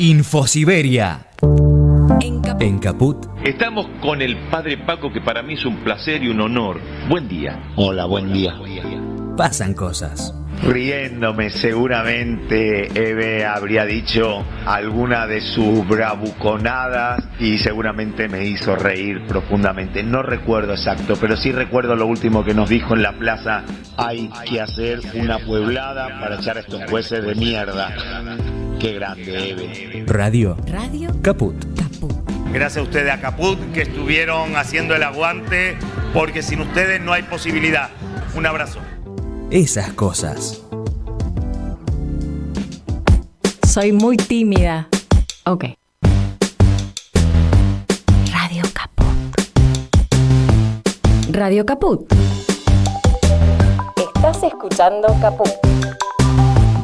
Infosiberia. En Caput. Estamos con el padre Paco, que para mí es un placer y un honor. Buen día. Hola, buen día. Pasan cosas. Riéndome, seguramente Eve habría dicho alguna de sus bravuconadas y seguramente me hizo reír profundamente. No recuerdo exacto, pero sí recuerdo lo último que nos dijo en la plaza: hay que hacer una pueblada para echar a estos jueces de mierda. Qué grande, Eve. Radio Caput. Gracias a ustedes, a Caput, que estuvieron haciendo el aguante, porque sin ustedes no hay posibilidad. Un abrazo. Esas cosas. Soy muy tímida. Ok. Radio Caput. Radio Caput. Estás escuchando Caput.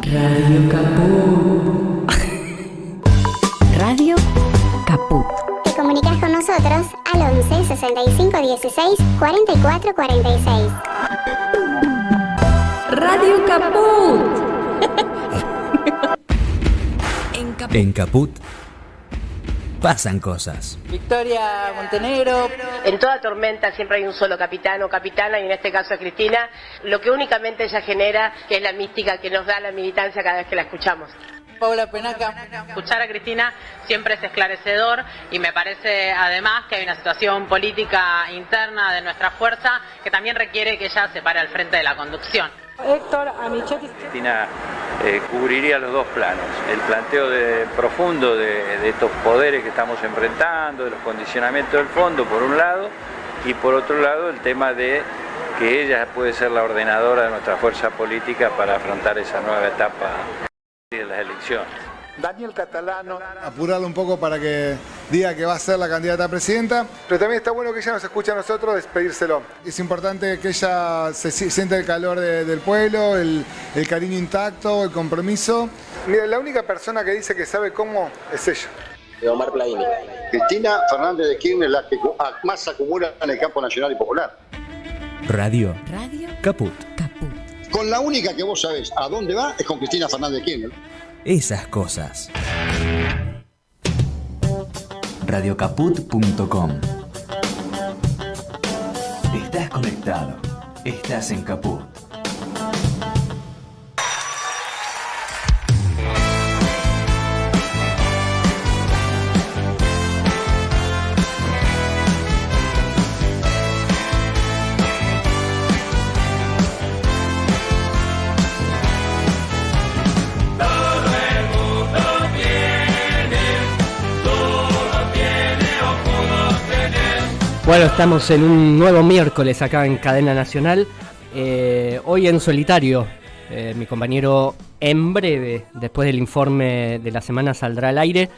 Radio Caput. Radio Caput. Te comunicas con nosotros al 11 65 16 44 46. Radio Caput. En Caput pasan cosas. Victoria Montenegro. En toda tormenta siempre hay un solo capitán o capitana, y en este caso es Cristina. Lo que únicamente ella genera, que es la mística que nos da la militancia cada vez que la escuchamos. Paula Penaca. Escuchar a Cristina siempre es esclarecedor, y me parece además que hay una situación política interna de nuestra fuerza que también requiere que ella se pare al frente de la conducción. Héctor Amichetti. Cristina cubriría los dos planos: el planteo profundo de estos poderes que estamos enfrentando, de los condicionamientos del fondo por un lado, y por otro lado el tema de que ella puede ser la ordenadora de nuestra fuerza política para afrontar esa nueva etapa de las elecciones. Daniel Catalano. Apurarlo un poco para que diga que va a ser la candidata a presidenta, pero también está bueno que ella nos escuche a nosotros despedírselo. Es importante que ella se sienta el calor del pueblo, el cariño intacto, el compromiso. Mira, la única persona que dice que sabe cómo es ella. De Omar Plaini. Cristina Fernández de Kirchner, la que más acumula en el campo nacional y popular. Radio Caput. Con la única que vos sabés a dónde va es con Cristina Fernández de Kirchner. Esas cosas. Radiocaput.com. Estás conectado. Estás en Caput. Bueno, estamos en un nuevo miércoles acá en Cadena Nacional. Hoy en solitario, mi compañero en breve, después del informe de la semana, saldrá al aire.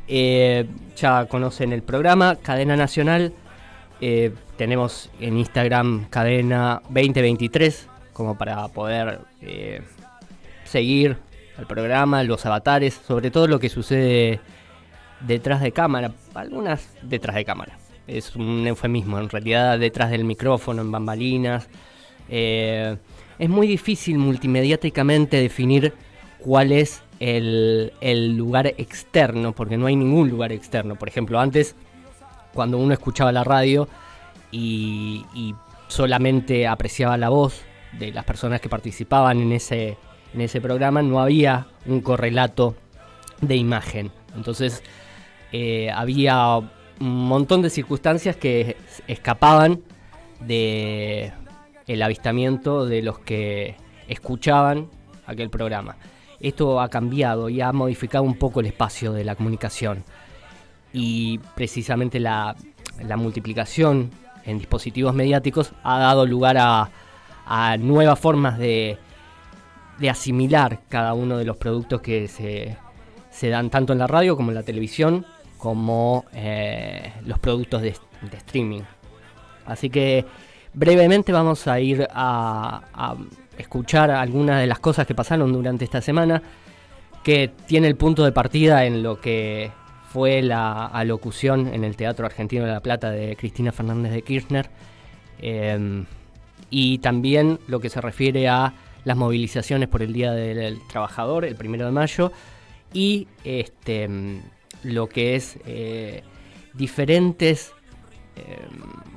Ya conocen el programa, Cadena Nacional. Tenemos en Instagram Cadena 2023, como para poder seguir el programa, los avatares, sobre todo lo que sucede detrás de cámara, algunas detrás de cámara. Es un eufemismo, en realidad detrás del micrófono, en bambalinas. Es muy difícil multimediáticamente definir cuál es el lugar externo, porque no hay ningún lugar externo. Por ejemplo, antes, cuando uno escuchaba la radio y solamente apreciaba la voz de las personas que participaban en ese programa, no había un correlato de imagen. Entonces, había un montón de circunstancias que escapaban de el avistamiento de los que escuchaban aquel programa. Esto ha cambiado y ha modificado un poco el espacio de la comunicación, y precisamente la multiplicación en dispositivos mediáticos ha dado lugar a nuevas formas de asimilar cada uno de los productos que se dan tanto en la radio como en la televisión, como los productos de streaming. Así que brevemente vamos a ir a escuchar algunas de las cosas que pasaron durante esta semana, que tiene el punto de partida en lo que fue la alocución en el Teatro Argentino de La Plata de Cristina Fernández de Kirchner, y también lo que se refiere a las movilizaciones por el Día del Trabajador, el 1 de mayo, y lo que es diferentes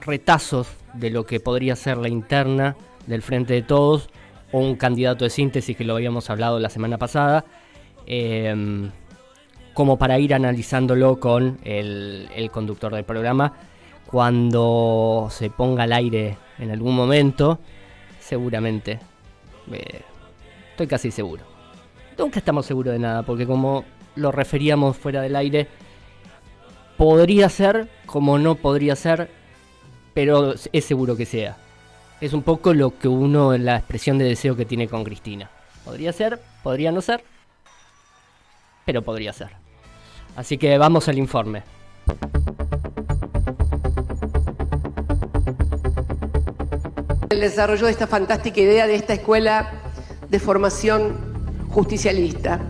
retazos de lo que podría ser la interna del Frente de Todos o un candidato de síntesis, que lo habíamos hablado la semana pasada, como para ir analizándolo con el conductor del programa. Cuando se ponga al aire en algún momento, seguramente, estoy casi seguro. Nunca estamos seguros de nada, porque como lo referíamos fuera del aire, podría ser como no podría ser, pero es seguro que sea. Es un poco lo que uno, la expresión de deseo que tiene con Cristina. Podría ser, podría no ser, pero podría ser. Así que vamos al informe. El desarrollo de esta fantástica idea de esta escuela de formación justicialista.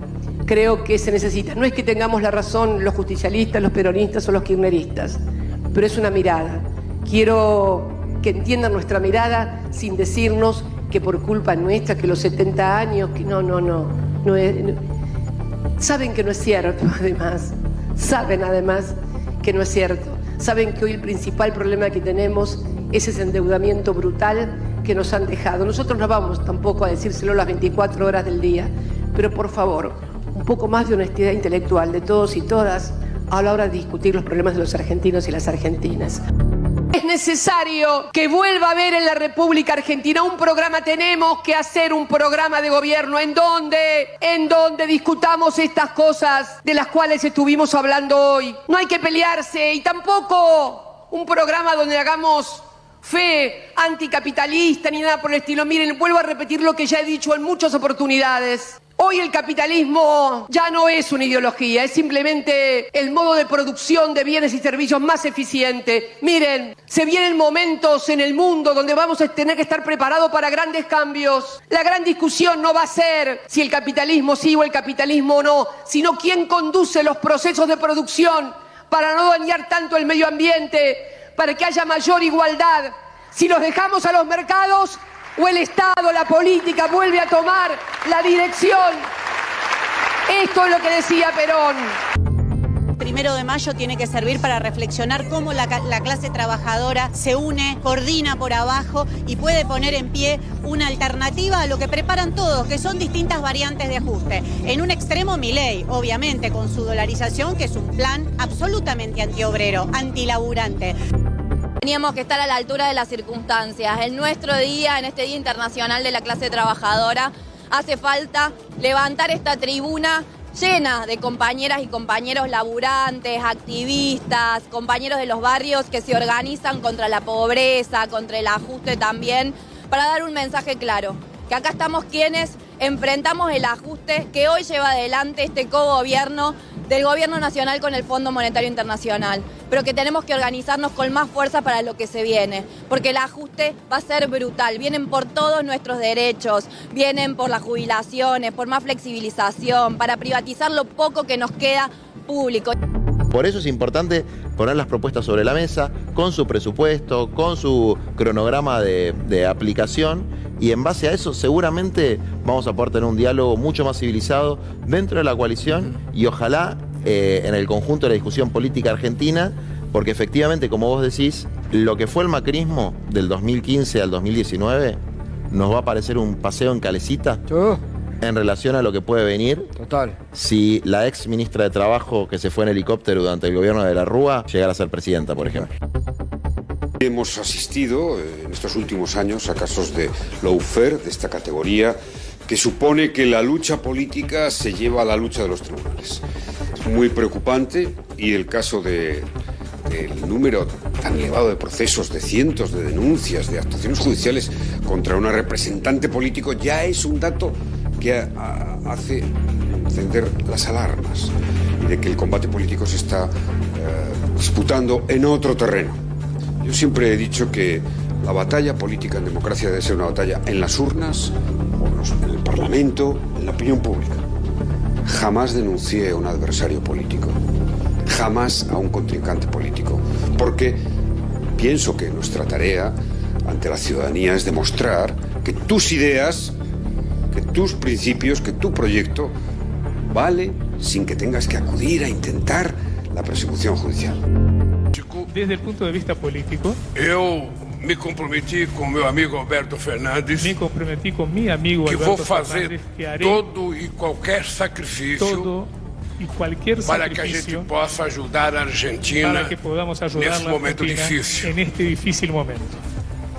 Creo que se necesita. No es que tengamos la razón los justicialistas, los peronistas o los kirchneristas, pero es una mirada. Quiero que entiendan nuestra mirada sin decirnos que por culpa nuestra, que los 70 años, que no es. Saben que no es cierto, además. Saben además que no es cierto. Saben que hoy el principal problema que tenemos es ese endeudamiento brutal que nos han dejado. Nosotros no vamos tampoco a decírselo las 24 horas del día, pero por favor, un poco más de honestidad intelectual de todos y todas a la hora de discutir los problemas de los argentinos y las argentinas. Es necesario que vuelva a haber en la República Argentina un programa. Tenemos que hacer un programa de gobierno en donde discutamos estas cosas de las cuales estuvimos hablando hoy. No hay que pelearse, y tampoco un programa donde hagamos fe anticapitalista ni nada por el estilo. Miren, vuelvo a repetir lo que ya he dicho en muchas oportunidades. Hoy el capitalismo ya no es una ideología, es simplemente el modo de producción de bienes y servicios más eficiente. Miren, se vienen momentos en el mundo donde vamos a tener que estar preparados para grandes cambios. La gran discusión no va a ser si el capitalismo sí o el capitalismo no, sino quién conduce los procesos de producción para no dañar tanto el medio ambiente, para que haya mayor igualdad. Si los dejamos a los mercados, o el Estado, la política, vuelve a tomar la dirección. Esto es lo que decía Perón. 1 de mayo tiene que servir para reflexionar cómo la clase trabajadora se une, coordina por abajo y puede poner en pie una alternativa a lo que preparan todos, que son distintas variantes de ajuste. En un extremo, Milei, obviamente, con su dolarización, que es un plan absolutamente antiobrero, antilaburante. Teníamos que estar a la altura de las circunstancias. En nuestro día, en este Día Internacional de la Clase Trabajadora, hace falta levantar esta tribuna llena de compañeras y compañeros laburantes, activistas, compañeros de los barrios que se organizan contra la pobreza, contra el ajuste también, para dar un mensaje claro, que acá estamos quienes enfrentamos el ajuste que hoy lleva adelante este cogobierno del Gobierno Nacional con el Fondo Monetario Internacional, pero que tenemos que organizarnos con más fuerza para lo que se viene, porque el ajuste va a ser brutal. Vienen por todos nuestros derechos, vienen por las jubilaciones, por más flexibilización, para privatizar lo poco que nos queda público. Por eso es importante poner las propuestas sobre la mesa, con su presupuesto, con su cronograma de aplicación, y en base a eso seguramente vamos a poder tener un diálogo mucho más civilizado dentro de la coalición y ojalá en el conjunto de la discusión política argentina, porque efectivamente, como vos decís, lo que fue el macrismo del 2015 al 2019 nos va a parecer un paseo en calecita en relación a lo que puede venir. Total. Si la ex ministra de Trabajo que se fue en helicóptero durante el gobierno de la Rúa llegara a ser presidenta, por ejemplo. Hemos asistido en estos últimos años a casos de lawfare de esta categoría, que supone que la lucha política se lleva a la lucha de los tribunales. Es muy preocupante, y el caso del número tan elevado de procesos, de cientos de denuncias, de actuaciones judiciales contra una representante político, ya es un dato que hace encender las alarmas y de que el combate político se está disputando en otro terreno. Yo siempre he dicho que la batalla política en democracia debe ser una batalla en las urnas, en el Parlamento, en la opinión pública. Jamás denuncié a un adversario político, jamás a un contrincante político, porque pienso que nuestra tarea ante la ciudadanía es demostrar que tus ideas, que tus principios, que tu proyecto vale sin que tengas que acudir a intentar la persecución judicial. Desde el punto de vista político, eu me comprometi com meu amigo Alberto Fernandes. Me comprometi com mi amigo que Alberto vou fazer Fernandes que haré todo e qualquer sacrifício para que a gente possa ajudar a Argentina para que podamos ayudar nesse a la momento Argentina difícil. en este difícil momento.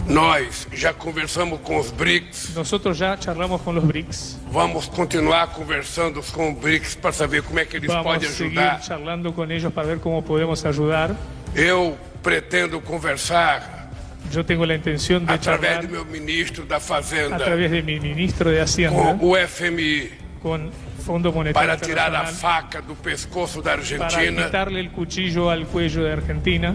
Nós já conversamos com os BRICS. Nosotros ya charlamos con los BRICS. Vamos continuar conversando com os BRICS para saber como é que eles podem ajudar. Vamos seguir charlando con ellos para ver cómo podemos ayudar. Eu pretendo conversar. Yo tengo la intención de através charlar do meu ministro da Fazenda. A través de mi ministro de Hacienda. Com o FMI. Con Fondo Monetario para tirar a faca do pescoço da Argentina. Para quitarle el cuchillo al cuello de Argentina.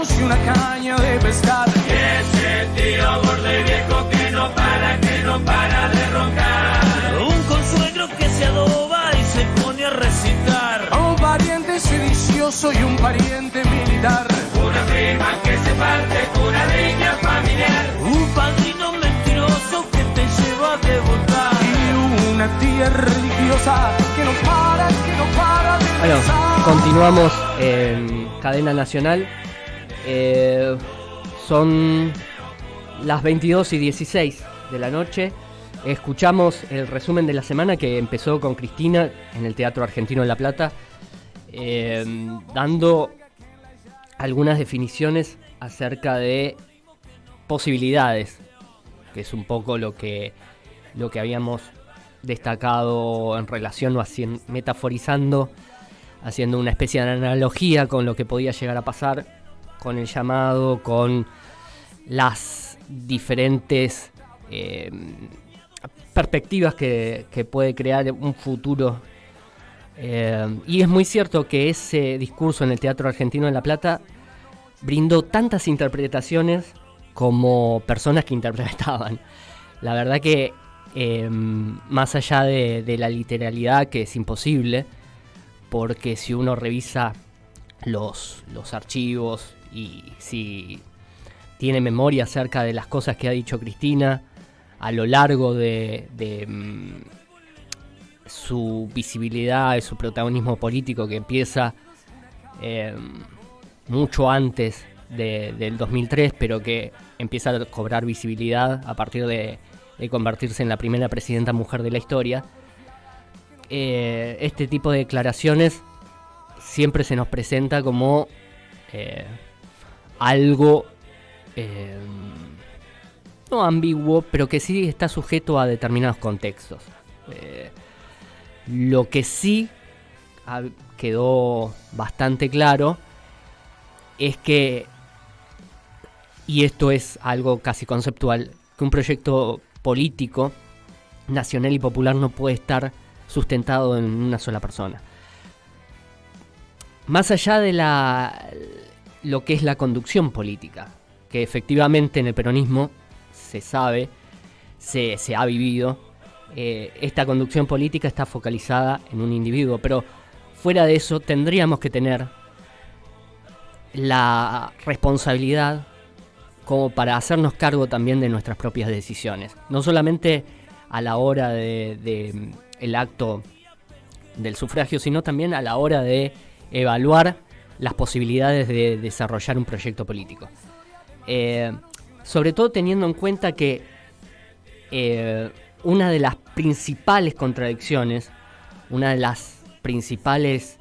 Y una caña de pescar. Y ese tío gordo y viejo que no para de roncar. Un consuegro que se adoba y se pone a recitar. Un pariente sedicioso y un pariente militar. Una prima que se parte, una riña familiar. Un padrino mentiroso que te lleva de votar. Y una tía religiosa que no para de Bueno, rezar. continuamos en Cadena Nacional. Son las 22:16 de la noche. Escuchamos el resumen de la semana que empezó con Cristina en el Teatro Argentino de La Plata, dando algunas definiciones acerca de posibilidades, que es un poco lo que habíamos destacado en relación o metaforizando, haciendo una especie de analogía con lo que podía llegar a pasar con el llamado, con las diferentes perspectivas que puede crear un futuro. Y es muy cierto que ese discurso en el Teatro Argentino de La Plata brindó tantas interpretaciones como personas que interpretaban. La verdad que más allá de la literalidad, que es imposible, porque si uno revisa los archivos y si tiene memoria acerca de las cosas que ha dicho Cristina a lo largo de su visibilidad y su protagonismo político, que empieza mucho antes del 2003, pero que empieza a cobrar visibilidad a partir de convertirse en la primera presidenta mujer de la historia. Este tipo de declaraciones siempre se nos presenta como algo no ambiguo, pero que sí está sujeto a determinados contextos. Lo que sí quedó bastante claro es que, y esto es algo casi conceptual, que un proyecto político, nacional y popular no puede estar sustentado en una sola persona. Más allá de lo que es la conducción política, que efectivamente en el peronismo se sabe, se ha vivido, esta conducción política está focalizada en un individuo, pero fuera de eso tendríamos que tener la responsabilidad como para hacernos cargo también de nuestras propias decisiones, no solamente a la hora de el acto del sufragio, sino también a la hora de evaluar las posibilidades de desarrollar un proyecto político. Sobre todo teniendo en cuenta que una de las principales contradicciones, una de las principales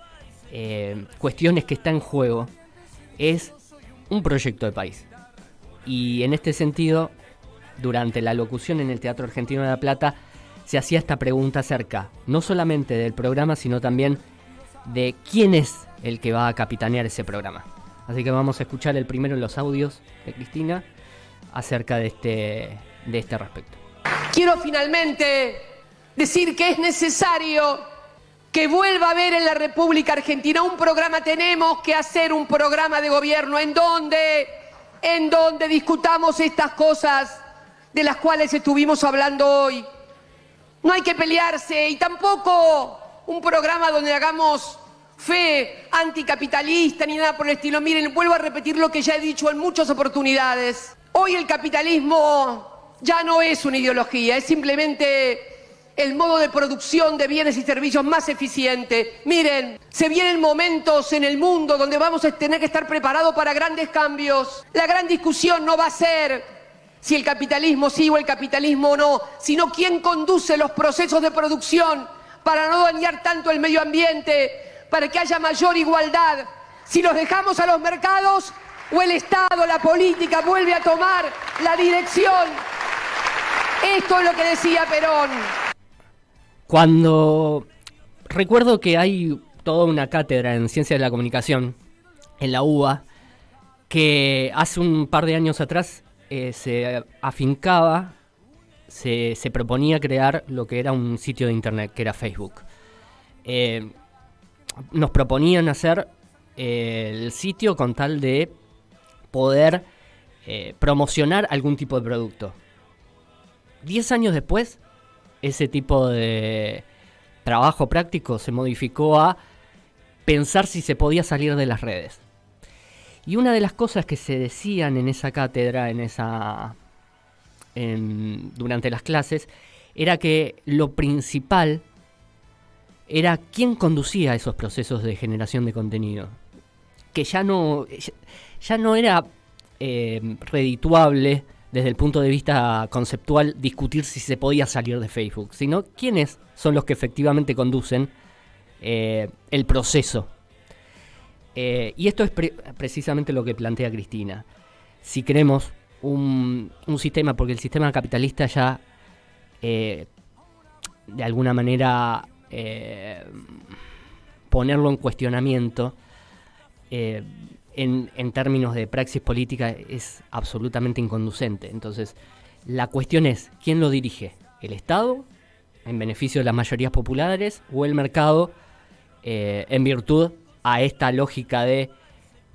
cuestiones que está en juego es un proyecto de país. Y en este sentido, durante la locución en el Teatro Argentino de La Plata, se hacía esta pregunta acerca no solamente del programa, sino también de quién es el que va a capitanear ese programa. Así que vamos a escuchar el primero en los audios de Cristina acerca de este respecto. Quiero finalmente decir que es necesario que vuelva a haber en la República Argentina un programa. Tenemos que hacer un programa de gobierno en donde discutamos estas cosas de las cuales estuvimos hablando hoy. No hay que pelearse, y tampoco un programa donde hagamos fe anticapitalista ni nada por el estilo. Miren, vuelvo a repetir lo que ya he dicho en muchas oportunidades. Hoy el capitalismo ya no es una ideología, es simplemente el modo de producción de bienes y servicios más eficiente. Miren, se vienen momentos en el mundo donde vamos a tener que estar preparados para grandes cambios. La gran discusión no va a ser si el capitalismo sí o el capitalismo no, sino quién conduce los procesos de producción para no dañar tanto el medio ambiente, para que haya mayor igualdad. Si los dejamos a los mercados, o el Estado, la política, vuelve a tomar la dirección. Esto es lo que decía Perón. Recuerdo que hay toda una cátedra en Ciencias de la Comunicación en la UBA que hace un par de años atrás se afincaba, se proponía crear lo que era un sitio de internet, que era Facebook. Nos proponían hacer el sitio con tal de poder promocionar algún tipo de producto. 10 años después, ese tipo de trabajo práctico se modificó a pensar si se podía salir de las redes. Y una de las cosas que se decían en esa cátedra, durante las clases, era que lo principal era quién conducía esos procesos de generación de contenido. Que ya no era redituable desde el punto de vista conceptual discutir si se podía salir de Facebook, sino quiénes son los que efectivamente conducen el proceso. Y esto es precisamente lo que plantea Cristina. Si queremos un sistema, porque el sistema capitalista ya de alguna manera ponerlo en cuestionamiento en términos de praxis política es absolutamente inconducente. Entonces, la cuestión es, ¿quién lo dirige? ¿El Estado, en beneficio de las mayorías populares, o el mercado, en virtud a esta lógica de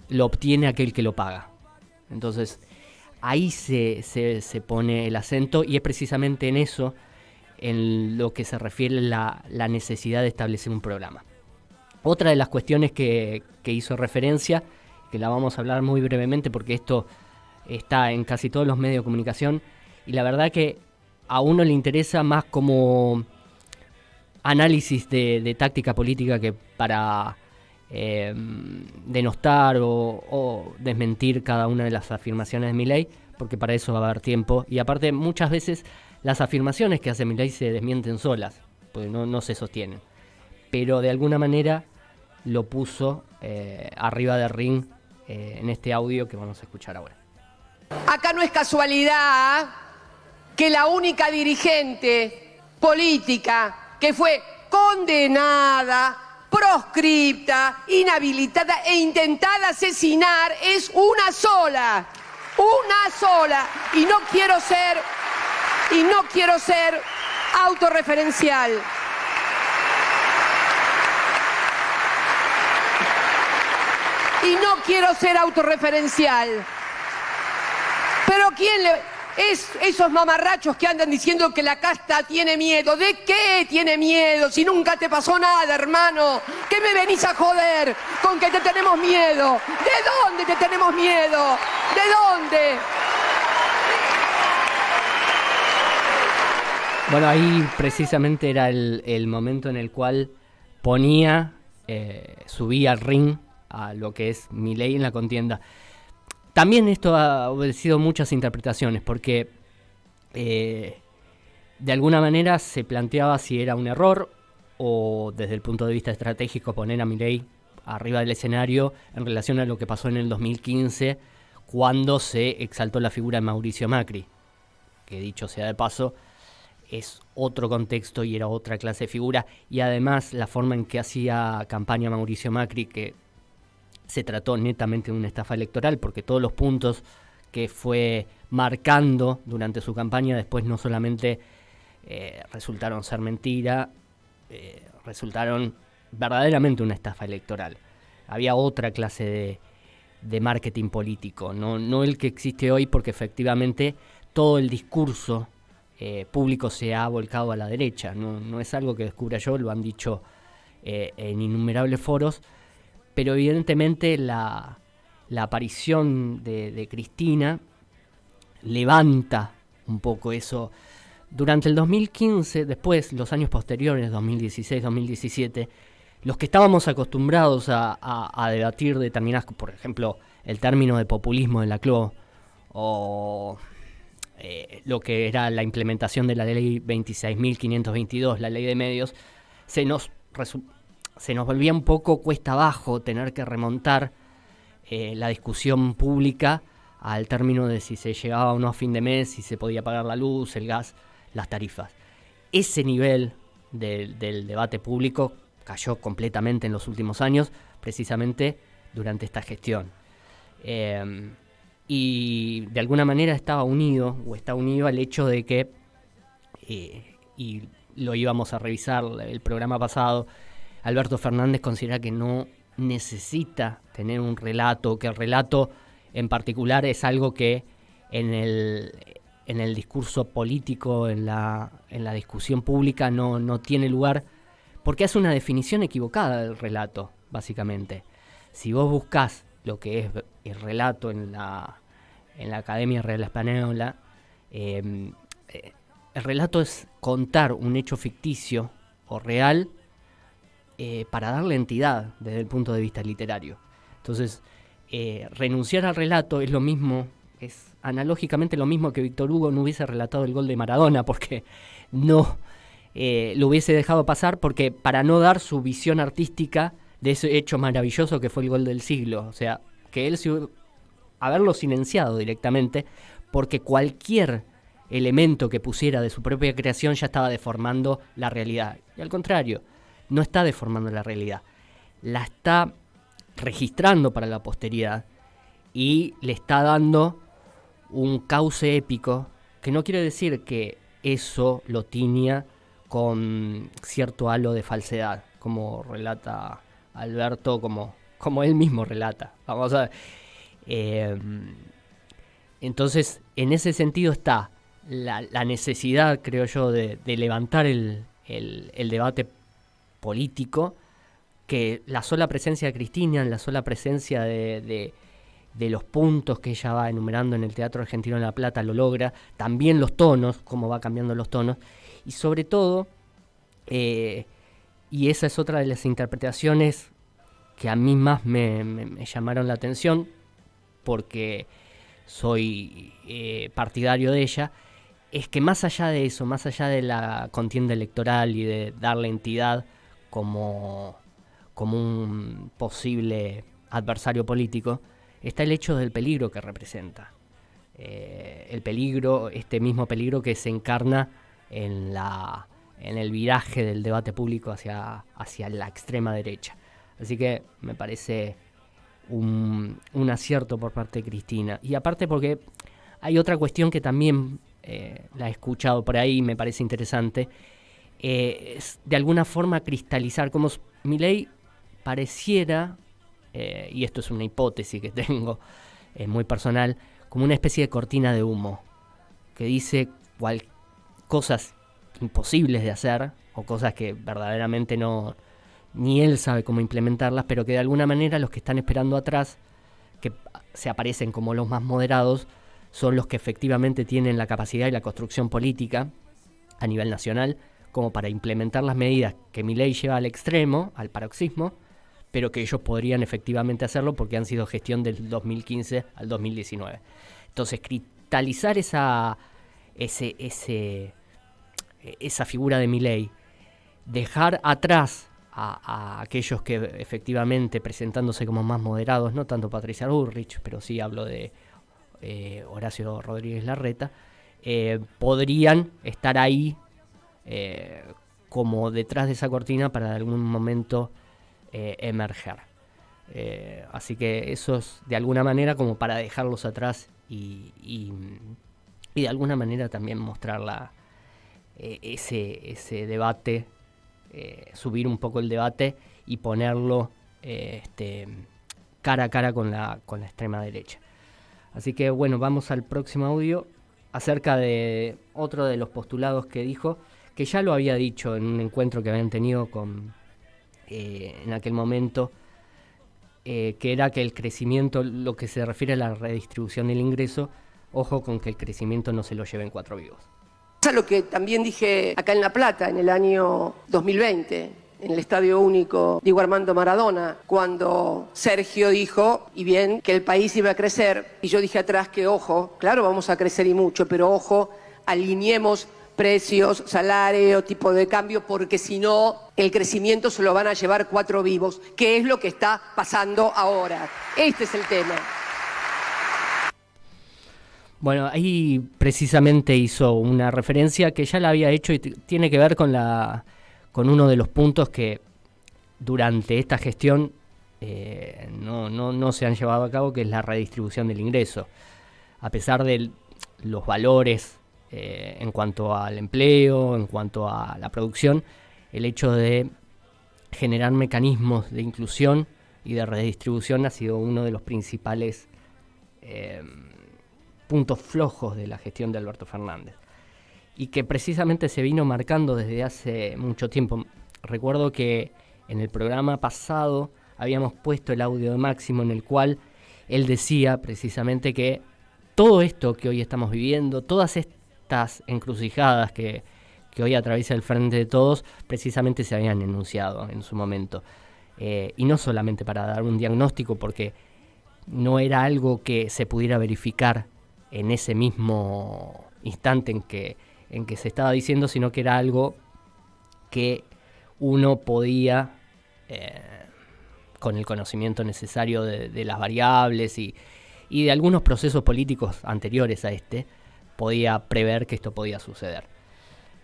lo obtiene aquel que lo paga? Entonces, ahí se pone el acento, y es precisamente en eso en lo que se refiere la necesidad de establecer un programa. Otra de las cuestiones que hizo referencia, que la vamos a hablar muy brevemente porque esto está en casi todos los medios de comunicación, y la verdad que a uno le interesa más como análisis de táctica política que para denostar o desmentir cada una de las afirmaciones de Milei, porque para eso va a haber tiempo, y aparte muchas veces las afirmaciones que hace Milei se desmienten solas, porque no se sostienen, pero de alguna manera lo puso arriba del ring en este audio que vamos a escuchar ahora. Acá no es casualidad que la única dirigente política que fue condenada, proscripta, inhabilitada e intentada asesinar es una sola, y no quiero ser autorreferencial. Pero esos mamarrachos que andan diciendo que la casta tiene miedo, ¿de qué tiene miedo? Si nunca te pasó nada, hermano. ¿Qué me venís a joder con que te tenemos miedo? ¿De dónde te tenemos miedo? ¿De dónde? Bueno, ahí precisamente era el momento en el cual subía al ring a lo que es Milei en la contienda. También esto ha obedecido muchas interpretaciones, porque de alguna manera se planteaba si era un error o desde el punto de vista estratégico poner a Milei arriba del escenario en relación a lo que pasó en el 2015 cuando se exaltó la figura de Mauricio Macri, que dicho sea de paso, es otro contexto y era otra clase de figura, y además la forma en que hacía campaña Mauricio Macri, que se trató netamente de una estafa electoral, porque todos los puntos que fue marcando durante su campaña después no solamente resultaron ser mentira, resultaron verdaderamente una estafa electoral. Había otra clase de marketing político, no el que existe hoy, porque efectivamente todo el discurso público se ha volcado a la derecha. No es algo que descubra yo, lo han dicho en innumerables foros, pero evidentemente la aparición de Cristina levanta un poco eso. Durante el 2015, después, los años posteriores, 2016, 2017, los que estábamos acostumbrados a debatir determinadas, por ejemplo, el término de populismo de Laclau, o lo que era la implementación de la ley 26.522, la ley de medios, se nos volvía un poco cuesta abajo tener que remontar la discusión pública al término de si se llegaba o no a fin de mes, si se podía pagar la luz, el gas, las tarifas. Ese nivel del debate público cayó completamente en los últimos años, precisamente durante esta gestión. Y de alguna manera está unido al hecho de que, y lo íbamos a revisar el programa pasado, Alberto Fernández considera que no necesita tener un relato, que el relato en particular es algo que en el discurso político, en la discusión pública no tiene lugar, porque hace una definición equivocada del relato, básicamente. Si vos buscás lo que es el relato en la Academia Real Española, el relato es contar un hecho ficticio o real para darle entidad desde el punto de vista literario. Entonces, renunciar al relato es lo mismo, es analógicamente lo mismo que Víctor Hugo no hubiese relatado el gol de Maradona, porque no lo hubiese dejado pasar, porque para no dar su visión artística de ese hecho maravilloso que fue el gol del siglo. O sea, que él haberlo silenciado directamente, porque cualquier elemento que pusiera de su propia creación ya estaba deformando la realidad. Y al contrario, no está deformando la realidad, la está registrando para la posteridad y le está dando un cauce épico, que no quiere decir que eso lo tiña con cierto halo de falsedad, como relata Alberto, como él mismo relata. Vamos a ver. Entonces, en ese sentido está la necesidad, creo yo, de levantar el debate político, que la sola presencia de Cristina, la sola presencia de los puntos que ella va enumerando en el Teatro Argentino de La Plata lo logra, también los tonos, cómo va cambiando los tonos, y sobre todo, y esa es otra de las interpretaciones que a mí más me llamaron la atención, porque soy partidario de ella, es que más allá de eso, más allá de la contienda electoral y de darle entidad como un posible adversario político, está el hecho del peligro que representa. El peligro, este mismo peligro que se encarna en el viraje del debate público hacia la extrema derecha. Así que me parece un acierto por parte de Cristina. Y aparte porque hay otra cuestión que también la he escuchado por ahí y me parece interesante, es de alguna forma cristalizar, como Milei pareciera, y esto es una hipótesis que tengo muy personal, como una especie de cortina de humo, que dice cosas imposibles de hacer, o cosas que verdaderamente ni él sabe cómo implementarlas, pero que de alguna manera los que están esperando atrás, que se aparecen como los más moderados, son los que efectivamente tienen la capacidad y la construcción política a nivel nacional como para implementar las medidas que Milei lleva al extremo, al paroxismo, pero que ellos podrían efectivamente hacerlo porque han sido gestión del 2015 al 2019. Entonces, cristalizar esa figura de Milei, dejar atrás a aquellos que efectivamente presentándose como más moderados, no tanto Patricia Bullrich, pero sí hablo de Horacio Rodríguez Larreta, podrían estar ahí como detrás de esa cortina para en algún momento emerger. Así que eso es de alguna manera como para dejarlos atrás y de alguna manera también mostrar ese debate, subir un poco el debate y ponerlo cara a cara con la extrema derecha. Así que bueno, vamos al próximo audio acerca de otro de los postulados que dijo, que ya lo había dicho en un encuentro que habían tenido en aquel momento, que era que el crecimiento, lo que se refiere a la redistribución del ingreso, ojo con que el crecimiento no se lo lleven 4 vivos. Eso es lo que también dije acá en La Plata en el año 2020, en el Estadio Único Diego Armando Maradona, cuando Sergio dijo, y bien, que el país iba a crecer, y yo dije atrás que ojo, claro, vamos a crecer y mucho, pero ojo, alineemos precios, salario, tipo de cambio, porque si no, el crecimiento se lo van a llevar 4 vivos, que es lo que está pasando ahora. Este es el tema. Bueno, ahí precisamente hizo una referencia que ya la había hecho y tiene que ver con uno de los puntos que durante esta gestión no se han llevado a cabo, que es la redistribución del ingreso. A pesar de los valores en cuanto al empleo, en cuanto a la producción, el hecho de generar mecanismos de inclusión y de redistribución ha sido uno de los principales puntos flojos de la gestión de Alberto Fernández, y que precisamente se vino marcando desde hace mucho tiempo. Recuerdo que en el programa pasado habíamos puesto el audio de Máximo en el cual él decía precisamente que todo esto que hoy estamos viviendo, todas estas encrucijadas que hoy atraviesa el Frente de Todos, precisamente se habían enunciado en su momento. Y no solamente para dar un diagnóstico, porque no era algo que se pudiera verificar en ese mismo instante en que se estaba diciendo, sino que era algo que uno podía, con el conocimiento necesario de las variables y de algunos procesos políticos anteriores a podía prever que esto podía suceder.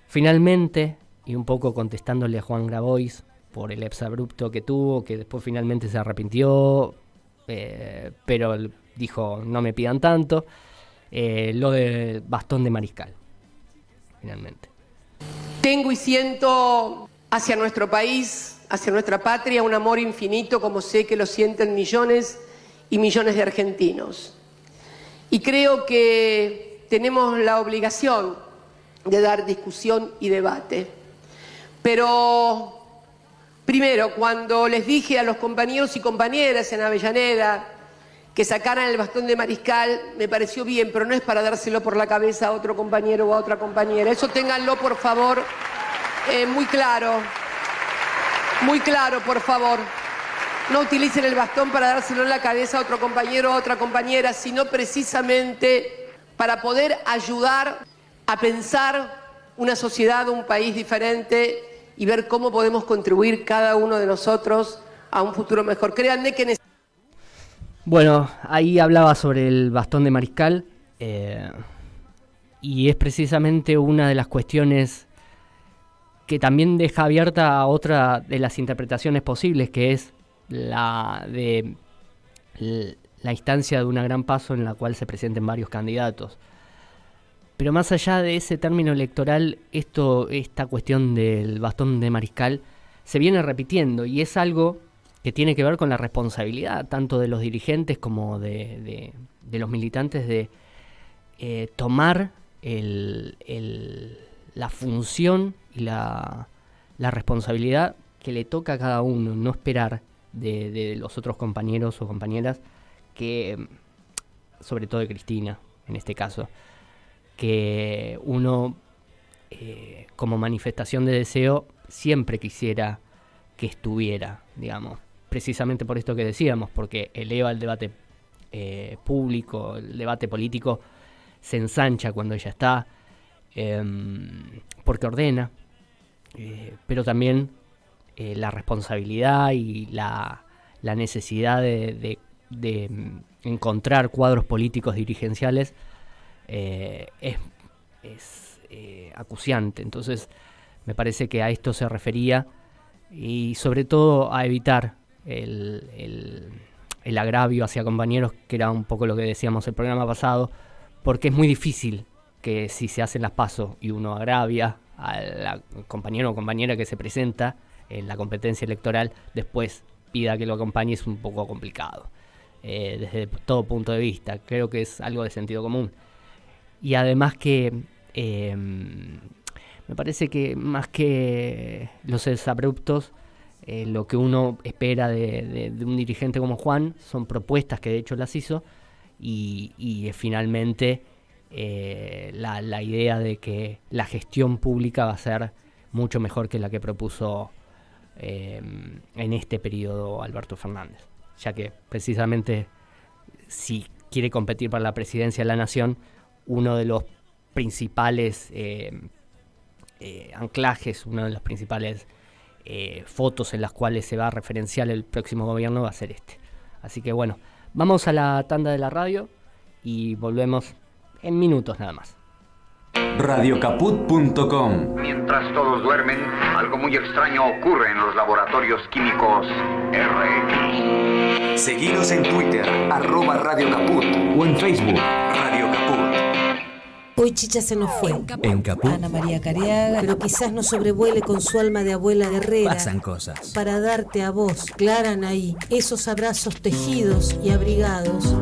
Finalmente, y un poco contestándole a Juan Grabois por el exabrupto que tuvo, que después finalmente se arrepintió, pero dijo no me pidan tanto, lo del bastón de mariscal, finalmente. Tengo y siento hacia nuestro país, hacia nuestra patria, un amor infinito, como sé que lo sienten millones y millones de argentinos. Y creo que tenemos la obligación de dar discusión y debate. Pero, primero, cuando les dije a los compañeros y compañeras en Avellaneda que sacaran el bastón de mariscal, me pareció bien, pero no es para dárselo por la cabeza a otro compañero o a otra compañera. Eso ténganlo, por favor, muy claro, por favor. No utilicen el bastón para dárselo en la cabeza a otro compañero o a otra compañera, sino precisamente para poder ayudar a pensar una sociedad, un país diferente y ver cómo podemos contribuir cada uno de nosotros a un futuro mejor. Créanme que Bueno, ahí hablaba sobre el bastón de mariscal, y es precisamente una de las cuestiones que también deja abierta a otra de las interpretaciones posibles, que es la instancia de una gran paso en la cual se presenten varios candidatos. Pero más allá de ese término electoral, esta cuestión del bastón de mariscal se viene repitiendo, y es algo que tiene que ver con la responsabilidad tanto de los dirigentes como de los militantes de tomar la función y la responsabilidad que le toca a cada uno, no esperar de los otros compañeros o compañeras, que sobre todo de Cristina en este caso, que uno como manifestación de deseo siempre quisiera que estuviera, digamos, precisamente por esto que decíamos, porque eleva el debate público, el debate político se ensancha cuando ella está, porque ordena, pero también la responsabilidad y la necesidad de encontrar cuadros políticos dirigenciales es acuciante. Entonces Me parece que a esto se refería y sobre todo a evitar el agravio hacia compañeros, que era un poco lo que decíamos el programa pasado, porque es muy difícil que si se hacen las PASO y uno agravia al compañero o compañera que se presenta en la competencia electoral, después pida que lo acompañe, es un poco complicado. Desde todo punto de vista, creo que es algo de sentido común. Y además que me parece que más que los exabruptos, lo que uno espera de un dirigente como Juan son propuestas que de hecho las hizo y finalmente la idea de que la gestión pública va a ser mucho mejor que la que propuso en este periodo Alberto Fernández, ya que precisamente si quiere competir para la presidencia de la Nación, uno de los principales anclajes, una de las principales fotos en las cuales se va a referenciar el próximo gobierno va a ser este. Así que bueno, vamos a la tanda de la radio y volvemos en minutos nada más. Radiocaput.com. Mientras todos duermen, algo muy extraño ocurre en los laboratorios químicos RX. Seguinos en Twitter, @Radio Caput, o en Facebook, Radio Caput. Hoy Chicha se nos fue. En Caput Ana María Cariaga, pero quizás nos sobrevuele con su alma de abuela guerrera. pasan cosas. Para darte a vos, Clara Anaí, esos abrazos tejidos y abrigados.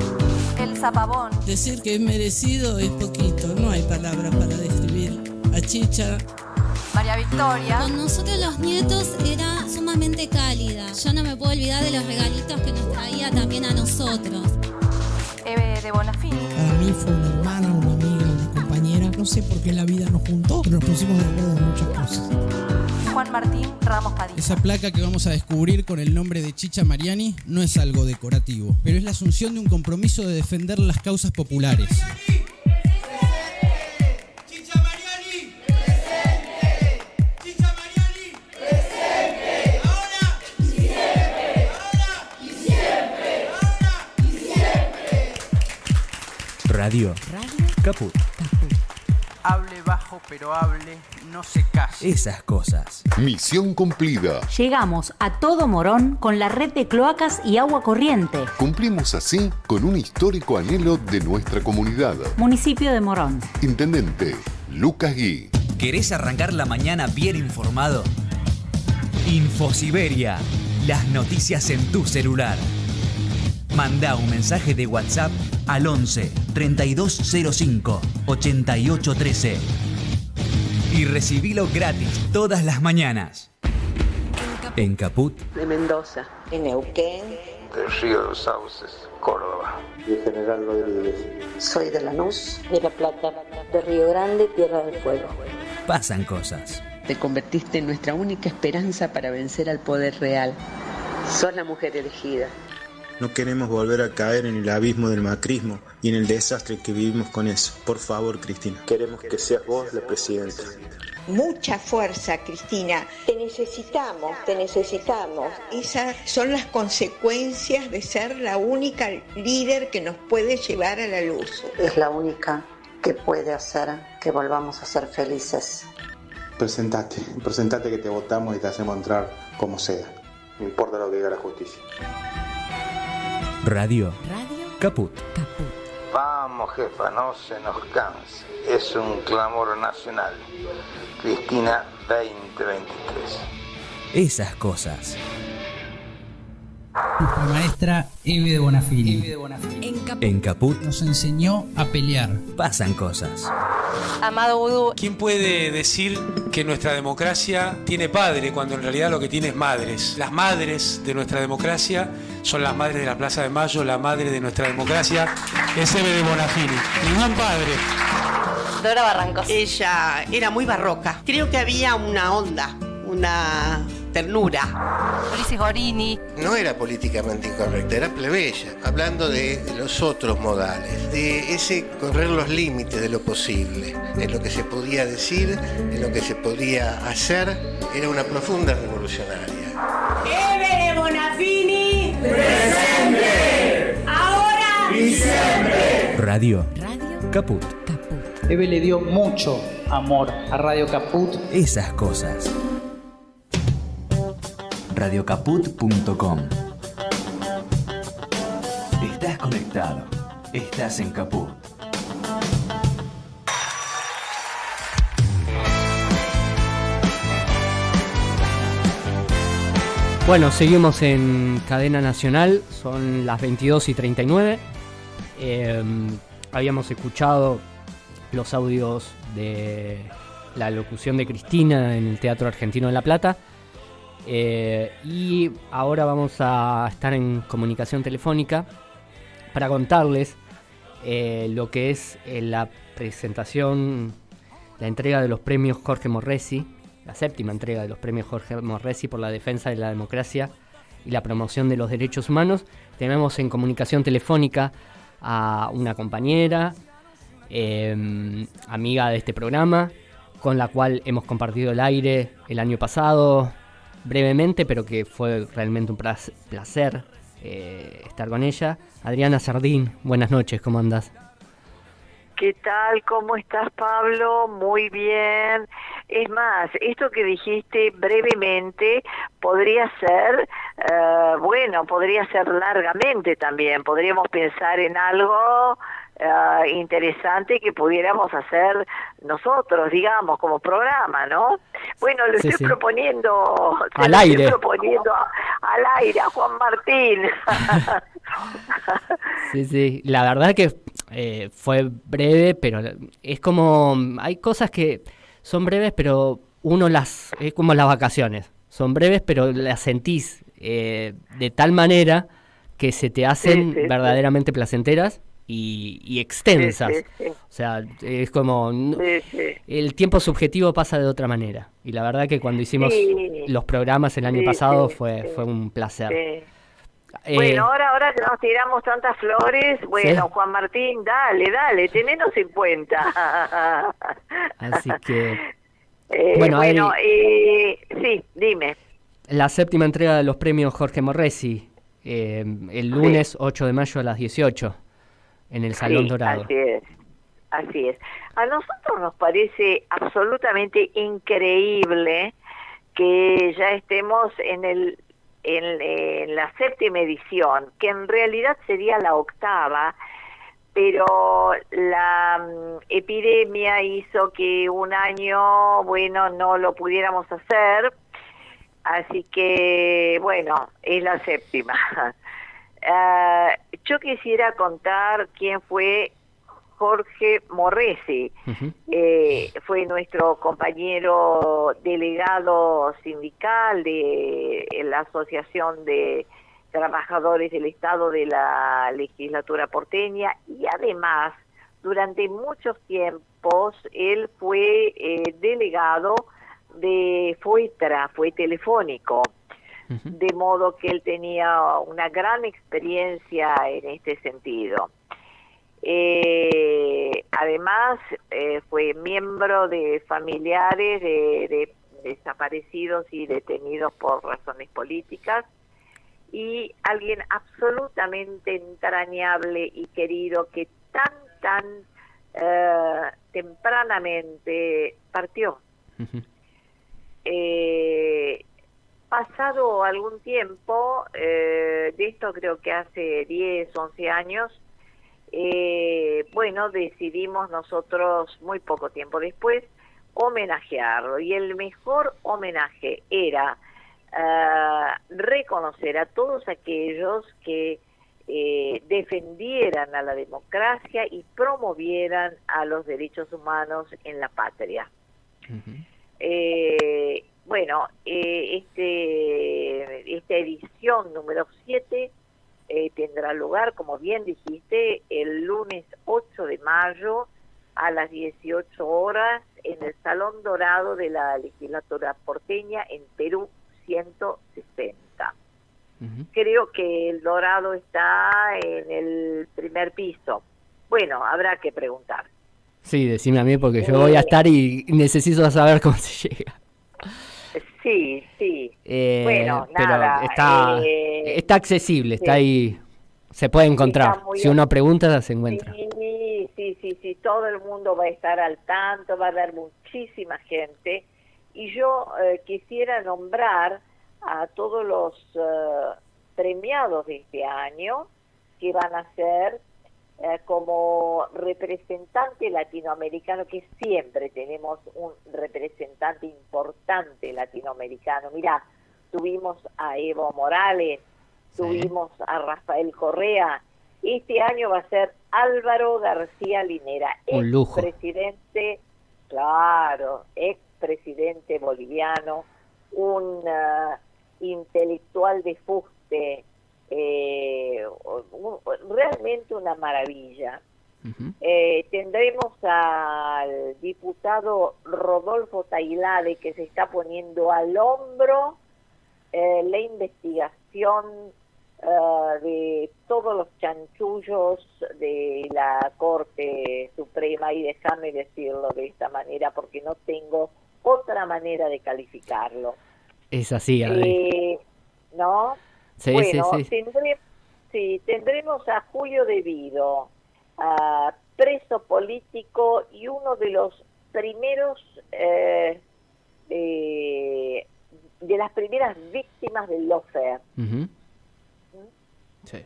El zapabón. Decir que es merecido es poquito, no hay palabras para describir a Chicha. María Victoria. Con nosotros los nietos era sumamente cálida. Yo no me puedo olvidar de los regalitos que nos traía también a nosotros. Eve de Bonafini. Para mí fue una hermana, una amiga, una compañera. No sé por qué la vida nos juntó, pero nos pusimos de acuerdo en muchas cosas. Juan Martín Ramos Padilla. Esa placa que vamos a descubrir con el nombre de Chicha Mariani no es algo decorativo, pero es la asunción de un compromiso de defender las causas populares. Radio Caput. Hable bajo, pero hable, no se case. Esas cosas. Misión cumplida. Llegamos a todo Morón con la red de cloacas y agua corriente. Cumplimos así con un histórico anhelo de nuestra comunidad. Municipio de Morón. Intendente Lucas Gui. ¿Querés arrancar la mañana bien informado? Infosiberia. Las noticias en tu celular. Mandá un mensaje de WhatsApp al 11 3205 8813 y recibilo gratis todas las mañanas. En Caput. De Mendoza. En Neuquén. Del Río de los Sauces, Córdoba. De General Rodríguez. Soy de Lanús. De La Plata. De Río Grande, Tierra del Fuego. Pasan cosas. Te convertiste en nuestra única esperanza para vencer al poder real. Sos la mujer elegida. No queremos volver a caer en el abismo del macrismo y en el desastre que vivimos con eso. Por favor, Cristina, queremos que seas vos la presidenta. Mucha fuerza, Cristina. Te necesitamos, te necesitamos. Esas son las consecuencias de ser la única líder que nos puede llevar a la luz. Es la única que puede hacer que volvamos a ser felices. Presentate que te votamos y te hacemos entrar como sea. No importa lo que diga la justicia. Radio Caput. Vamos, jefa, no se nos canse. Es un clamor nacional. Cristina 2023. Esas cosas. Nuestra maestra Eve de Bonafini. En Caput nos enseñó a pelear. Pasan cosas. Amado Vudú. ¿Quién puede decir que nuestra democracia tiene padre cuando en realidad lo que tiene es madres? Las madres de nuestra democracia son las madres de la Plaza de Mayo, la madre de nuestra democracia es Eve de Bonafini. Ningún padre. Dora Barrancos. Ella era muy barroca. Creo que había una onda, una ternura. Ulises Gorini. No era políticamente incorrecta, era plebeya, hablando de los otros modales, de ese correr los límites de lo posible, de lo que se podía decir, de lo que se podía hacer. Era una profunda revolucionaria. Eve de Bonafini. Presente. Ahora y siempre. Radio Caput. Eve le dio mucho amor. A Radio Caput. Esas cosas. Radiocaput.com. Estás conectado. Estás en Caput. Bueno, seguimos en cadena nacional, son las 22:39. Habíamos escuchado los audios de la locución de Cristina en el Teatro Argentino de La Plata. Y ahora vamos a estar en comunicación telefónica para contarles lo que es la presentación, la entrega de los premios Jorge Morresi, la 7ª entrega de los premios Jorge Morresi por la defensa de la democracia y la promoción de los derechos humanos. Tenemos en comunicación telefónica a una compañera, amiga de este programa, con la cual hemos compartido el aire el año pasado, brevemente, pero que fue realmente un placer estar con ella. Adriana Sardín, buenas noches, ¿cómo andás? ¿Qué tal? ¿Cómo estás, Pablo? Muy bien. Es más, esto que dijiste brevemente podría ser, podría ser largamente también. Podríamos pensar en algo interesante que pudiéramos hacer nosotros, digamos, como programa, ¿no? Bueno, lo estoy proponiendo al aire. Estoy proponiendo al aire a Juan Martín. Sí, la verdad que fue breve, pero es como, hay cosas que son breves, pero es como las vacaciones, son breves, pero las sentís de tal manera que se te hacen verdaderamente placenteras y extensas. O sea, es como el tiempo subjetivo pasa de otra manera, y la verdad que cuando hicimos los programas el año pasado fue un placer. Bueno, ahora que nos tiramos tantas flores, bueno, Juan Martín, dale, tenenos en cuenta. Así que... sí, dime. La 7ª entrega de los premios Jorge Morresi, el lunes 8 de mayo a las 18, en el Salón Dorado. Así es. A nosotros nos parece absolutamente increíble que ya estemos en la 7ª edición, que en realidad sería la 8ª, pero la epidemia hizo que un año, no lo pudiéramos hacer, así que, es la 7ª. Yo quisiera contar quién fue Jorge Morresi. Fue nuestro compañero delegado sindical de la Asociación de Trabajadores del Estado de la Legislatura porteña, y además durante muchos tiempos él fue delegado de FOETRA, fue telefónico, de modo que él tenía una gran experiencia en este sentido. Además fue miembro de familiares de desaparecidos y detenidos por razones políticas, y alguien absolutamente entrañable y querido que tan tempranamente partió. Pasado algún tiempo, de esto creo que hace 10, 11 años, decidimos nosotros, muy poco tiempo después, homenajearlo. Y el mejor homenaje era reconocer a todos aquellos que defendieran a la democracia y promovieran a los derechos humanos en la patria. Esta edición número 7 tendrá lugar, como bien dijiste, el lunes 8 de mayo a las 18 horas en el Salón Dorado de la Legislatura porteña en Perú 160. Creo que el Dorado está en el primer piso. Bueno, habrá que preguntar. Sí, decime a mí, porque yo voy a estar y necesito saber cómo se llega. Sí. Pero está accesible, está ahí, se puede encontrar. Si uno pregunta, se encuentra. Sí, sí, todo el mundo va a estar al tanto, va a haber muchísima gente. Y yo quisiera nombrar a todos los premiados de este año, que van a ser como representante latinoamericano, que siempre tenemos un representante importante latinoamericano. Mirá, tuvimos a Evo Morales, tuvimos a Rafael Correa. Este año va a ser Álvaro García Linera, un lujo. expresidente boliviano, un intelectual de fuste, realmente una maravilla. Tendremos al diputado Rodolfo Tailade, que se está poniendo al hombro la investigación de todos los chanchullos de la Corte Suprema, y déjame decirlo de esta manera porque no tengo otra manera de calificarlo. Es así, Adri. ¿No? Sí, bueno, sí. Tendremos a Julio De Vido, preso político y uno de los primeros de las primeras víctimas del lawfare. Sí.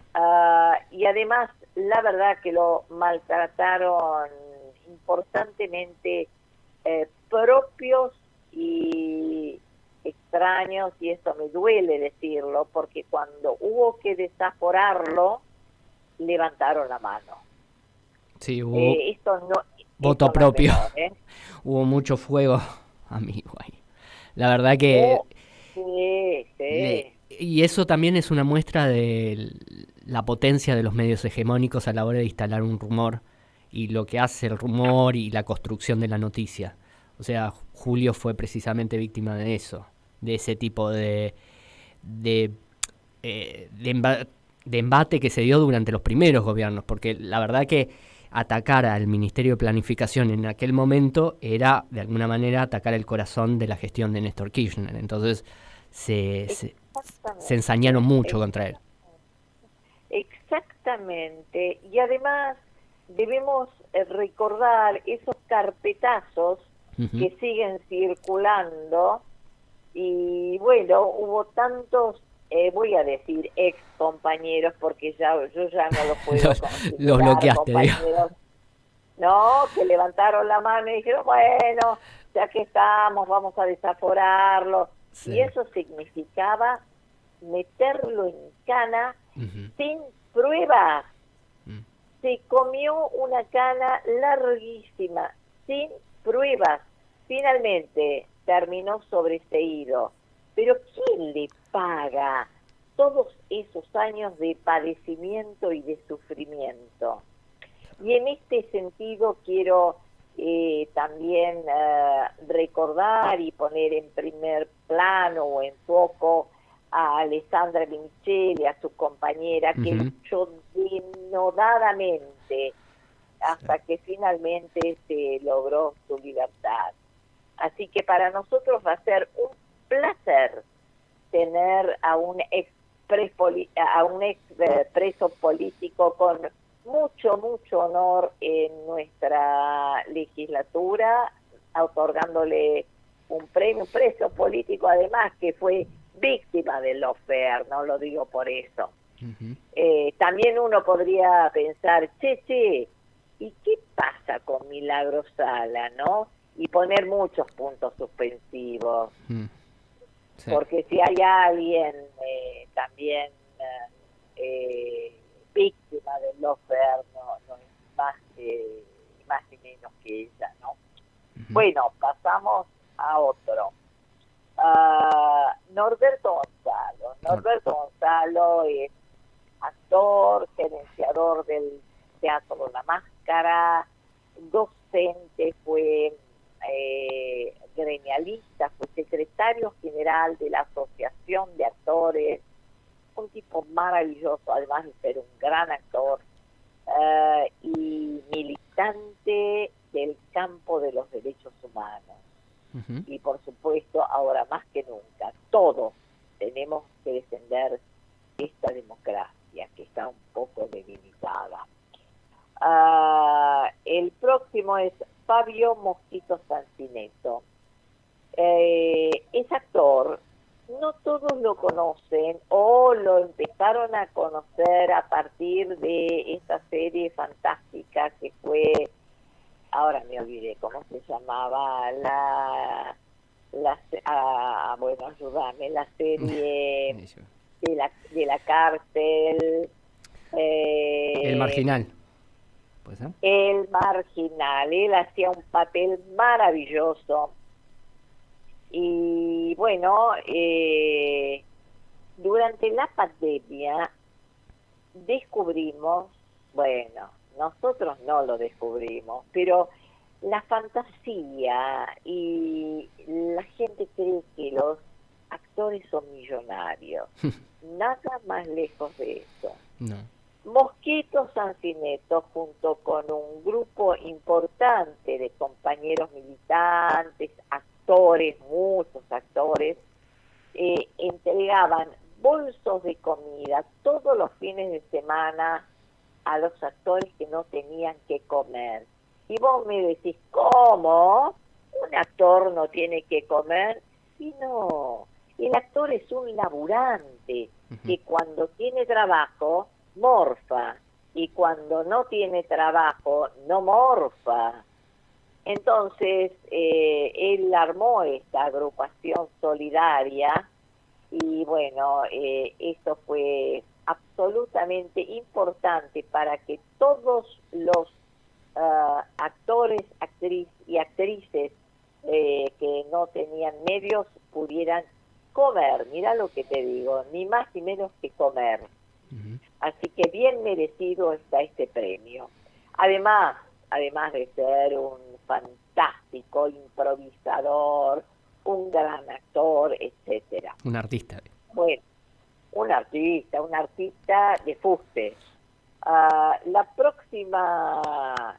Y además, la verdad que lo maltrataron importantemente propios y extraños, y esto me duele decirlo, porque cuando hubo que desaforarlo, levantaron la mano. Sí, hubo voto propio. Menor, Hubo mucho fuego, amigo, ahí. La verdad que... y eso también es una muestra de la potencia de los medios hegemónicos a la hora de instalar un rumor y lo que hace el rumor y la construcción de la noticia. O sea, Julio fue precisamente víctima de eso, de ese tipo de embate que se dio durante los primeros gobiernos, porque la verdad que atacar al Ministerio de Planificación en aquel momento era, de alguna manera, atacar el corazón de la gestión de Néstor Kirchner. Entonces se ensañaron mucho contra él. Exactamente. Y además debemos recordar esos carpetazos que siguen circulando. Y bueno, hubo tantos, voy a decir ex compañeros, porque yo ya no los puedo los bloqueaste, compañeros, no, que levantaron la mano y dijeron, bueno, ya que estamos, vamos a desaforarlo. Sí. Y eso significaba meterlo en cana sin pruebas. Se comió una cana larguísima, sin pruebas. Finalmente terminó sobreseído. Pero ¿quién le paga todos esos años de padecimiento y de sufrimiento? Y en este sentido quiero también recordar y poner en primer plano o en foco a Alessandra Micheli, a su compañera, que luchó denodadamente hasta que finalmente se logró su libertad. Así que para nosotros va a ser un placer tener a un ex preso político con mucho honor en nuestra legislatura, otorgándole un premio, un preso político además que fue víctima del lawfare, no lo digo por eso. También uno podría pensar, ¿y qué pasa con Milagro Sala, no? Y poner muchos puntos suspensivos. Sí. Porque si hay alguien también víctima del lawfare, no es más ni menos que ella, ¿no? Bueno, pasamos a otro. Norberto Gonzalo. Norberto Gonzalo es actor, gerenciador del Teatro La Máscara, docente, fue gremialista, fue secretario general de la Asociación de Actores, un tipo maravilloso, además de ser un gran actor, y militante del campo de los derechos humanos. Y por supuesto, ahora más que nunca, todos tenemos que defender esta democracia que está un poco debilitada. El próximo es Fabio Mosquito Sancineto. Es actor. No todos lo conocen o lo empezaron a conocer a partir de esta serie fantástica que fue, ahora me olvidé cómo se llamaba, bueno, ayúdame, la serie de la cárcel. El Marginal. ¿Puede ser? El Marginal. Él hacía un papel maravilloso. Y bueno, durante la pandemia descubrimos, bueno, nosotros no lo descubrimos, pero la fantasía y la gente cree que los actores son millonarios. Nada más lejos de eso. No. Mosquito Sancineto, junto con un grupo importante de compañeros militantes, actores, muchos actores, entregaban bolsos de comida todos los fines de semana a los actores que no tenían que comer. Y vos me decís, ¿cómo? ¿Un actor no tiene que comer? Y no, el actor es un laburante que cuando tiene trabajo morfa y cuando no tiene trabajo no morfa. Entonces él armó esta agrupación solidaria y bueno, esto fue absolutamente importante para que todos los actores, actrices que no tenían medios pudieran comer. Mira lo que te digo, ni más ni menos que comer. Así que bien merecido está este premio. Además de ser un fantástico improvisador, un gran actor, etcétera. Un artista. Bueno, un artista de fuste. La próxima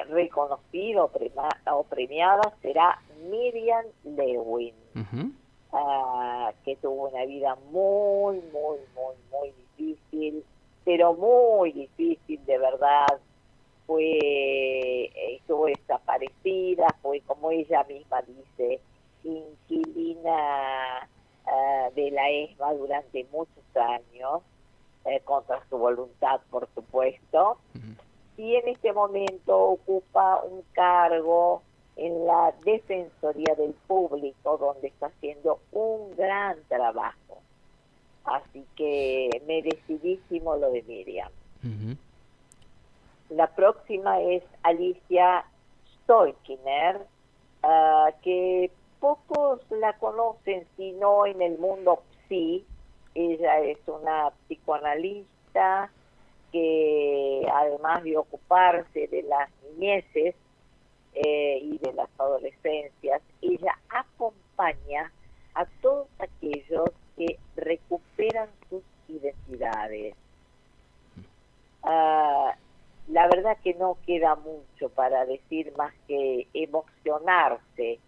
reconocida o premiada será Miriam Lewin, que tuvo una vida muy difícil, pero muy difícil de verdad. Estuvo desaparecida, fue, como ella misma dice, inquilina de la ESMA durante muchos años, contra su voluntad, por supuesto, y en este momento ocupa un cargo en la Defensoría del Público, donde está haciendo un gran trabajo. Así que merecidísimo lo de Miriam. La próxima es Alicia Stoikiner, que pocos la conocen, sino en el mundo psi. Ella es una psicoanalista que, además de ocuparse de las niñeces y de las adolescencias, ella acompaña a todos aquellos que recuperan sus identidades. La verdad que no queda mucho para decir más que emocionarse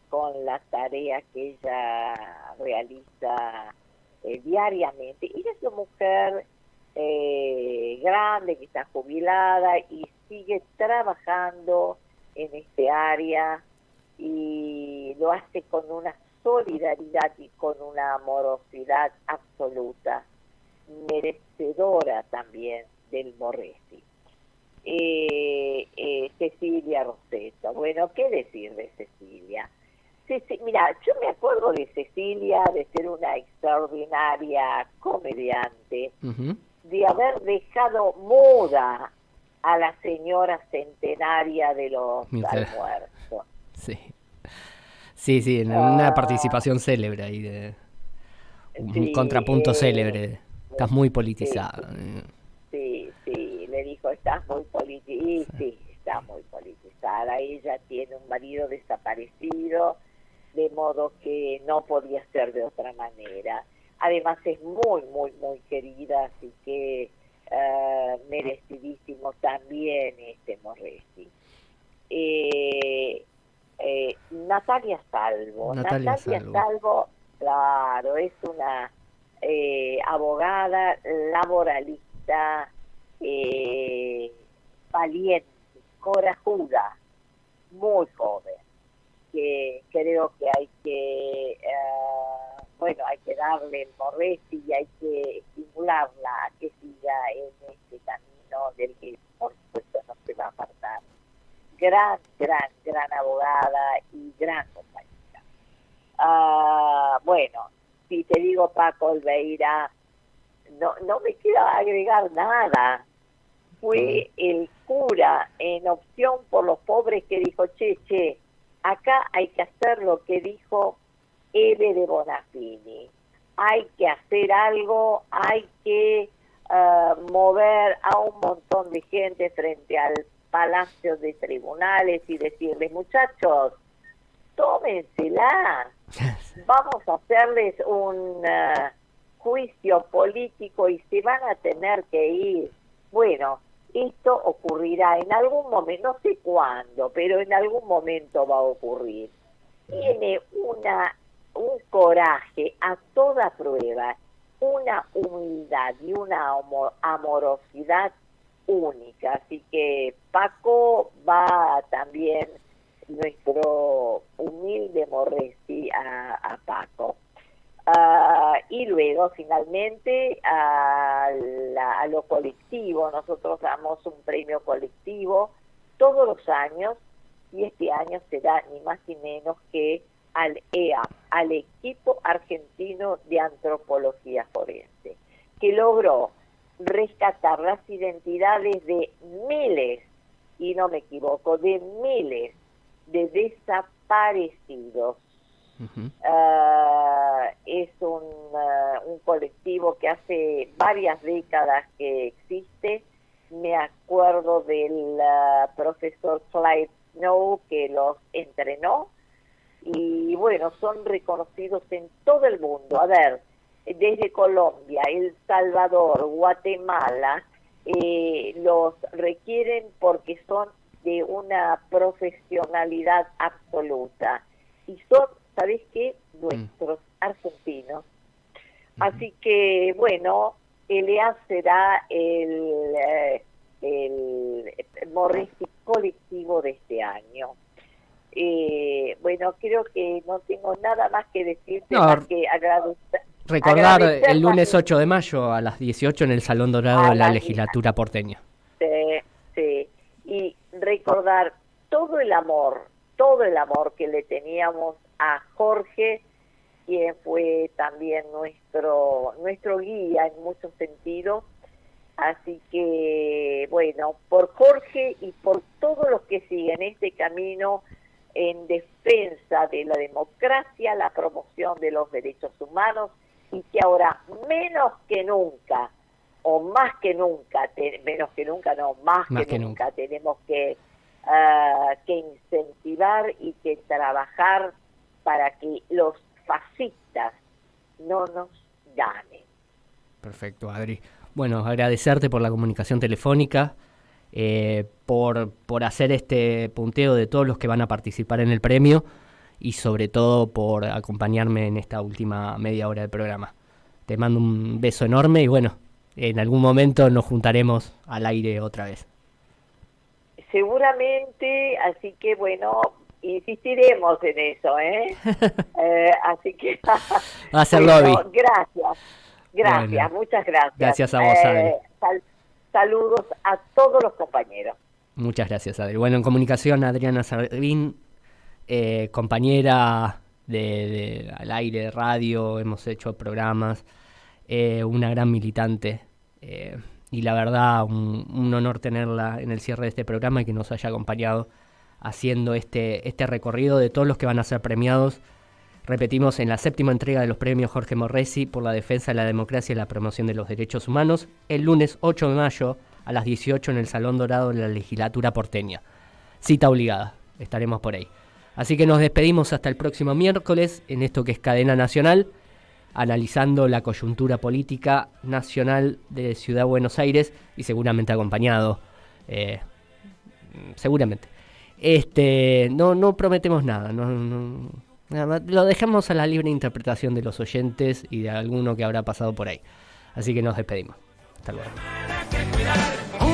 con la tarea que ella realiza diariamente. Ella es una mujer grande que está jubilada y sigue trabajando en este área y lo hace con una solidaridad y con una amorosidad absoluta, merecedora también del Morresi. Cecilia Roseto. Bueno, ¿qué decir de Cecilia? Mira, yo me acuerdo de Cecilia, de ser una extraordinaria comediante, de haber dejado muda a la señora centenaria de los almuerzos. Sí, en una participación célebre ahí, de un contrapunto célebre. Estás muy politizada. Sí, le dijo, estás muy politizada. Y sí, está muy politizada. Ella tiene un marido desaparecido, de modo que no podía ser de otra manera. Además es muy querida, así que merecidísimo también este Morresi. Natalia Salvo. Natalia Salvo, claro, es una abogada laboralista valiente, corajuda, muy joven, que creo que hay que, hay que darle el Morresi y hay que estimularla a que siga en este camino del que por supuesto no se va a apartar. Gran abogada y gran compañera. Si te digo Paco Olveira, no me quiero agregar nada. Fue el cura en Opción por los Pobres que dijo, che, acá hay que hacer lo que dijo Eve de Bonafini. Hay que hacer algo, hay que mover a un montón de gente frente al Palacio de Tribunales y decirles, muchachos, tómensela, vamos a hacerles un juicio político y se van a tener que ir. Bueno, esto ocurrirá en algún momento, no sé cuándo, pero en algún momento va a ocurrir. Tiene un coraje a toda prueba, una humildad y una amorosidad única. Así que Paco va también nuestro humilde Morresi a Paco. Y luego finalmente a lo colectivo. Nosotros damos un premio colectivo todos los años y este año será ni más ni menos que al EAF, al Equipo Argentino de Antropología Forense, que logró rescatar las identidades de miles, y no me equivoco, de miles de desaparecidos. Es un colectivo que hace varias décadas que existe. Me acuerdo del profesor Clyde Snow que los entrenó y bueno, son reconocidos en todo el mundo. A ver, desde Colombia, El Salvador, Guatemala, los requieren porque son de una profesionalidad absoluta y son, ¿sabés qué? Nuestros argentinos. Así que, bueno, el EAF será el Morresi colectivo de este año. Bueno, creo que no tengo nada más que decirte, más que recordar el lunes 8 de mayo a las 18 en el Salón Dorado de la Legislatura porteña. Sí, y recordar todo el amor que le teníamos a Jorge, quien fue también nuestro guía en muchos sentidos. Así que, bueno, por Jorge y por todos los que siguen este camino en defensa de la democracia, la promoción de los derechos humanos, y que ahora menos que nunca, o más que nunca, más que nunca tenemos que incentivar y que trabajar para que los fascistas no nos ganen. Perfecto, Adri. Bueno, agradecerte por la comunicación telefónica, por hacer este punteo de todos los que van a participar en el premio y sobre todo por acompañarme en esta última media hora del programa. Te mando un beso enorme y bueno, en algún momento nos juntaremos al aire otra vez. Seguramente, así que bueno, insistiremos en eso, así que va a ser lobby. Gracias, bueno, muchas gracias. Gracias a vos, Adri. Saludos a todos los compañeros. Muchas gracias, Adri. Bueno, en comunicación, Adriana Sardín, compañera de al aire de radio, hemos hecho programas, una gran militante, y la verdad un honor tenerla en el cierre de este programa y que nos haya acompañado haciendo este recorrido de todos los que van a ser premiados. Repetimos, en la 7ª entrega de los premios Jorge Morresi por la defensa de la democracia y la promoción de los derechos humanos, el lunes 8 de mayo a las 18 en el Salón Dorado de la Legislatura porteña. Cita obligada, estaremos por ahí. Así que nos despedimos hasta el próximo miércoles en esto que es Cadena Nacional, analizando la coyuntura política nacional de Ciudad de Buenos Aires y seguramente acompañado, seguramente. No prometemos nada, lo dejamos a la libre interpretación de los oyentes y de alguno que habrá pasado por ahí. Así que nos despedimos. Hasta luego.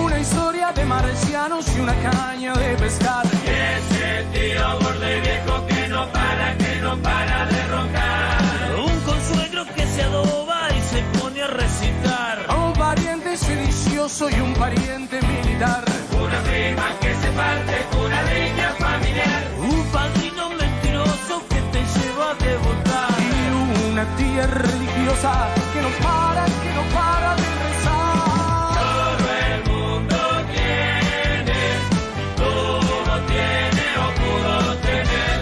Una historia vida de marcianos y una caña de pescar. Ese tío gordo y viejo que no para de roncar. Un consuegro que se adoba y se pone a recitar. Un pariente sedicioso y un pariente militar. Una prima que se parte, una riña familiar. Un padrino mentiroso que te lleva a devotar. Y una tía religiosa que no para de rezar. Todo el mundo tiene, tuvo, tiene o pudo tener.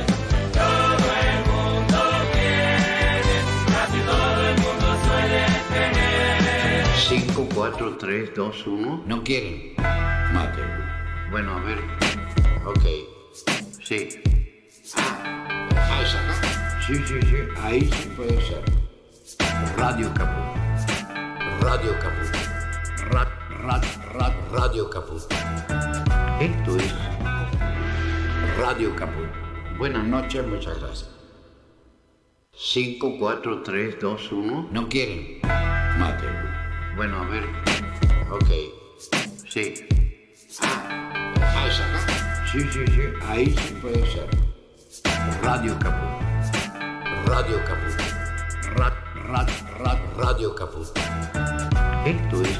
Todo el mundo tiene, casi todo el mundo suele tener. 5, 4, 3, 2, 1. ¿No quieren? Mátenlo. Bueno, a ver. Ok. Sí. ¿Es acá? Sí. Ahí sí puede ser. Radio Caput. Radio Caput. Radio Caput. Esto es Radio Caput. Buenas noches, muchas gracias. 5, 4, 3, 2, 1. ¿No quieren? Mátenlo. Bueno, a ver. Ok. Sí. ¿Es acá? Sí. Ahí sí puede ser. Radio Caput. Radio Caput. Radio Caput. Esto es